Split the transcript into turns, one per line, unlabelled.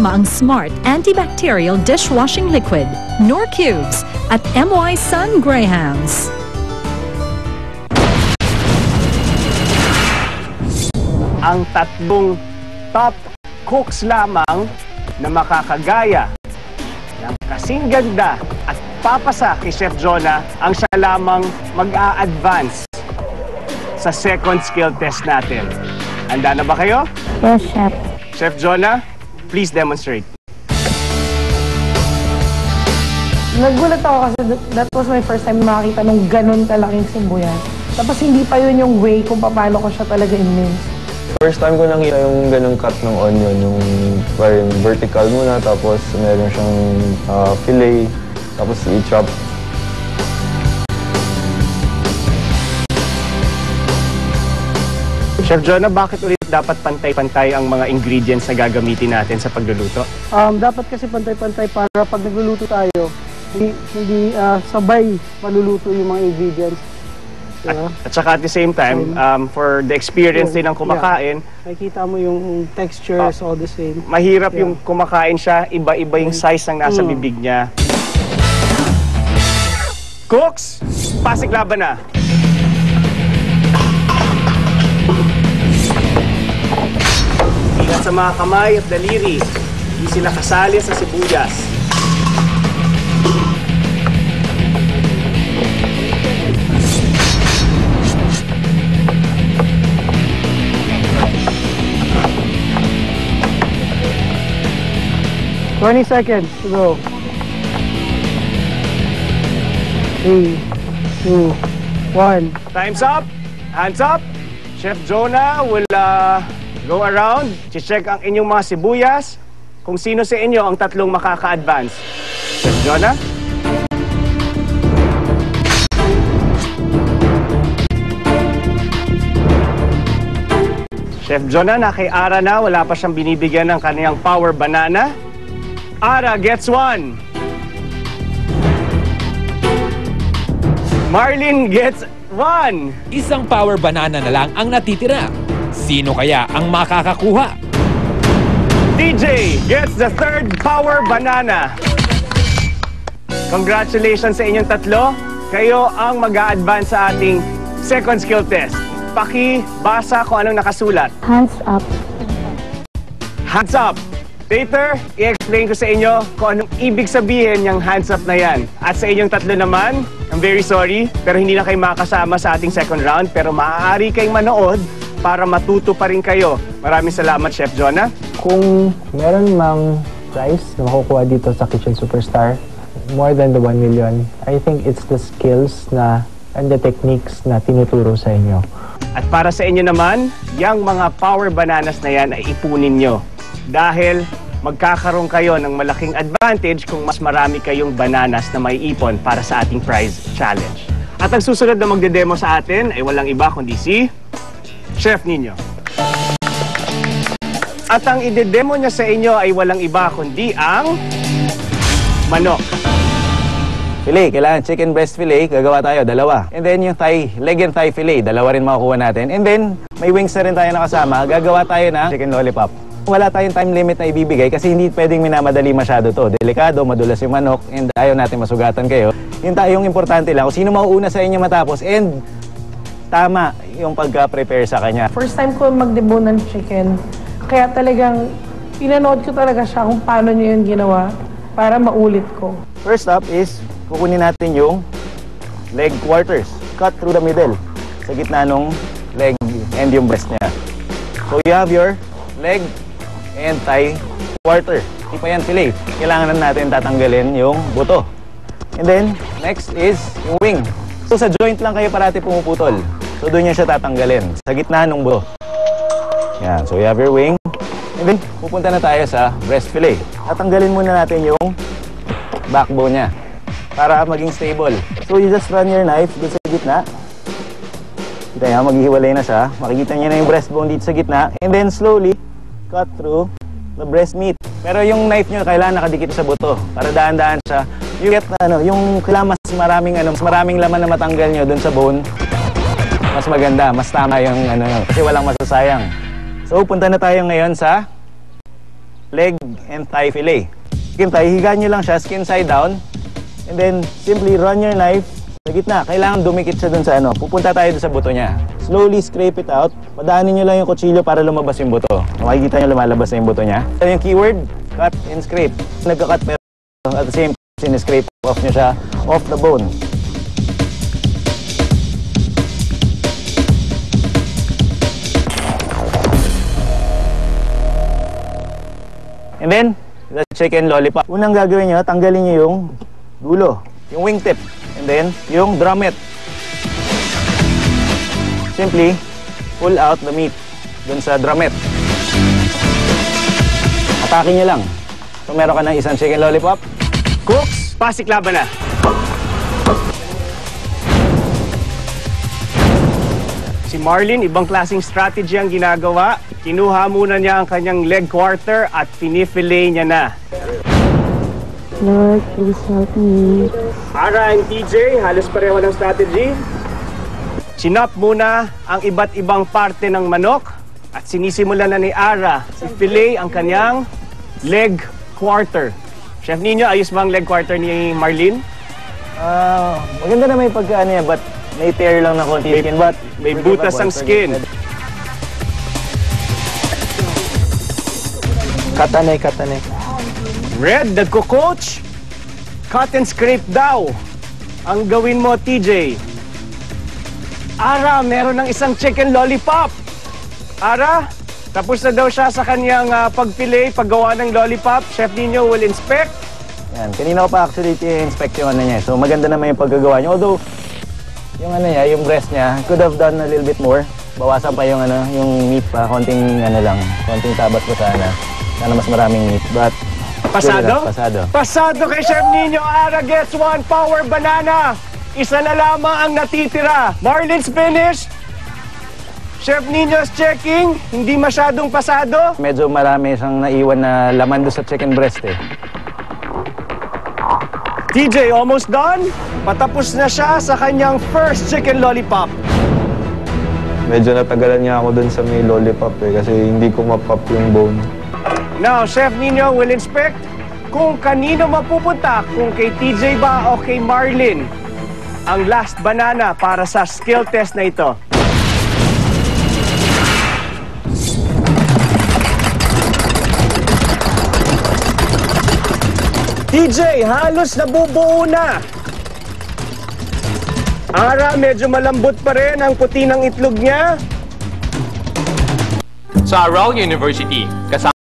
Ang Smart Antibacterial Dishwashing Liquid, Knorr Cubes, at MY Sun Grahams.
Ang tatlong top cooks lamang na makakagaya ng kasing ganda at papasa kay Chef Jonah ang siya lamang mag-a-advance sa second skill test natin. Handa na ba kayo?
Yes, Chef.
Chef Jonah, please demonstrate.
Nagulat ako kasi that was my first time makakita nung ganun kalaking sibuyas. Tapos hindi pa yun yung way kung paano ko siya talaga i-mince.
First time ko nakita yung ganung cut ng onion, yung parang vertical muna, tapos meron siyang fillet, tapos i-chop.
Chef Jonah, bakit ulit dapat pantay-pantay ang mga ingredients na gagamitin natin sa pagluluto?
Dapat kasi pantay-pantay para pag nagluluto tayo, hindi sabay maluluto yung mga ingredients. Diba?
At saka at the same time, for the experience din ng kumakain,
nakikita mo yung textures all the same.
Mahirap yung kumakain siya, iba-iba yung size ng nasa bibig niya. Cooks, pasiklaban na! Ingat sa mga kamay at daliri, hindi sila kasali sa sibuyas.
$20 seconds to go. 3, 2, 1.
Time's up! Hands up! Chef Jonah will go around, check ang inyong mga sibuyas, kung sino sa inyo ang tatlong makaka-advance. Chef Jonah? Chef Jonah, na kay Ara na, wala pa siyang binibigyan ng kaniyang power banana. Ara gets 1. Marlene gets 1.
Isang power banana na lang ang natitira. Sino kaya ang makakakuha?
DJ gets the third power banana. Congratulations sa inyong tatlo. Kayo ang mag-a-advance sa ating second skill test. Pakibasa kung anong nakasulat.
Hands up.
Hands up. Later, i-explain ko sa inyo kung anong ibig sabihin yung hands up na yan. At sa inyong tatlo naman, I'm very sorry, pero hindi na kayo makasama sa ating second round. Pero maaari kayong manood para matuto pa rin kayo. Maraming salamat, Chef Jonah.
Kung meron mang prize na makukuha dito sa Kitchen Superstar, more than the 1 million, I think it's the skills na and the techniques na tinuturo sa inyo.
At para sa inyo naman, yung mga power bananas na yan ay ipunin nyo. Dahil magkakaroon kayo ng malaking advantage kung mas marami kayong bananas na may ipon para sa ating prize challenge. At ang susunod na magde-demo sa atin ay walang iba kundi si Chef Nino. At ang ide-demo niya sa inyo ay walang iba kundi ang manok.
Filet, kailangan chicken breast filet, gagawa tayo, dalawa. And then yung thigh, leg and thigh filet, dalawa rin makukuha natin. And then, may wings na rin tayo nakasama, gagawa tayo ng chicken lollipop. Wala tayong time limit na ibibigay kasi hindi pwedeng minamadali masyado to. Delikado, madulas yung manok, and ayaw natin masugatan kayo. Yung importante lang, kung sino mauuna sa inyo matapos, and tama yung pagka-prepare sa kanya.
First time ko mag-debone ng chicken, kaya talagang pinanood ko talaga siya kung paano niya yung ginawa para maulit ko.
First up is, kukunin natin yung leg quarters. Cut through the middle. Sa gitna nung leg and yung breast niya. So you have your leg and thigh quarter. Hindi pa yan filet. Kailangan na natin tatanggalin yung buto. And then, next is yung wing. So sa joint lang kayo parati pumuputol. So doon niya siya tatanggalin. Sa gitna nung buto. Yan. So you have your wing. And then, pupunta na tayo sa breast filet. Tatanggalin muna natin yung backbone niya para maging stable. So you just run your knife dito sa gitna. Kita niya, maghihiwalay na siya. Makikita niya na yung breastbone dito sa gitna. And then slowly cut through the breast meat. Pero yung knife niyo kailangan nakadikit sa buto para daan-daan siya. You get yung kailangan mas maraming laman na matanggal niyo dun sa bone. Mas maganda, mas tama yung kasi walang masasayang. So punta na tayo ngayon sa leg and thigh fillet. Chicken thigh, higa nyo lang siya, skin side down. And then, simply run your knife sa gitna. Kailangan dumikit siya dun sa ano. Pupunta tayo dun sa buto niya. Slowly scrape it out. Padaanin nyo lang yung kutsilyo para lumabas yung buto. Makikita nyo lumalabas na yung buto niya. Ito yung keyword, cut and scrape. Nagka-cut pero at the same time, scrape off nyo siya off the bone. And then, the chicken lollipop. Unang gagawin nyo, tanggalin nyo yung dulo, yung wingtip, and then yung drummet. Simply, pull out the meat dun sa drummet. Atake nyo lang. So, meron ka ng isang chicken lollipop.
Cooks, pasiklaban na. Si Marlin, ibang klaseng strategy ang ginagawa. Kinuha muna niya ang kanyang leg quarter at pinifilet niya na.
Lord, please help me.
Ara and TJ, halos pareho ng strategy. Sinap muna ang iba't ibang parte ng manok at sinisimulan na ni Ara i-fillet ang kanyang leg quarter. Chef Nino, ayos ba ang leg quarter ni Marlin?
Maganda na may pagkaan niya, but may tear lang na konti skin, but
May butas ang skin.
Katane.
Red, nagko-coach. Cut and scrape daw ang gawin mo, TJ. Ara, meron ng isang chicken lollipop. Ara, tapos na daw siya sa kanyang pagpilay, paggawa ng lollipop. Chef Nino will inspect.
yan, kanina ko pa actually i-inspect yung ano niya. So maganda naman yung paggagawa niya. Although, yung ano niya, yung breast niya, could have done a little bit more. Bawasan pa yung ano, yung meat pa, konting ano lang, konting tabat ko sana. Sana mas maraming meat, but
Pasado?
Pasado.
Pasado kay Chef Nino. Ara gets 1 power banana. Isa na lamang ang natitira. Marlin's finished. Chef Nino's checking. Hindi masyadong pasado.
Medyo marami siyang naiwan na laman doon sa chicken breast eh.
TJ, almost done. Patapos na siya sa kanyang first chicken lollipop.
Medyo natagalan niya ako dun sa may lollipop kasi hindi ko mapop yung bone.
Now, Chef Nino will inspect kung kanino mapupunta, kung kay TJ ba o kay Marlin, ang last banana para sa skill test na ito. TJ, halos nabubuo na. Ara, medyo malambot pa rin ang puti ng itlog niya.
Sa Aral University, kasama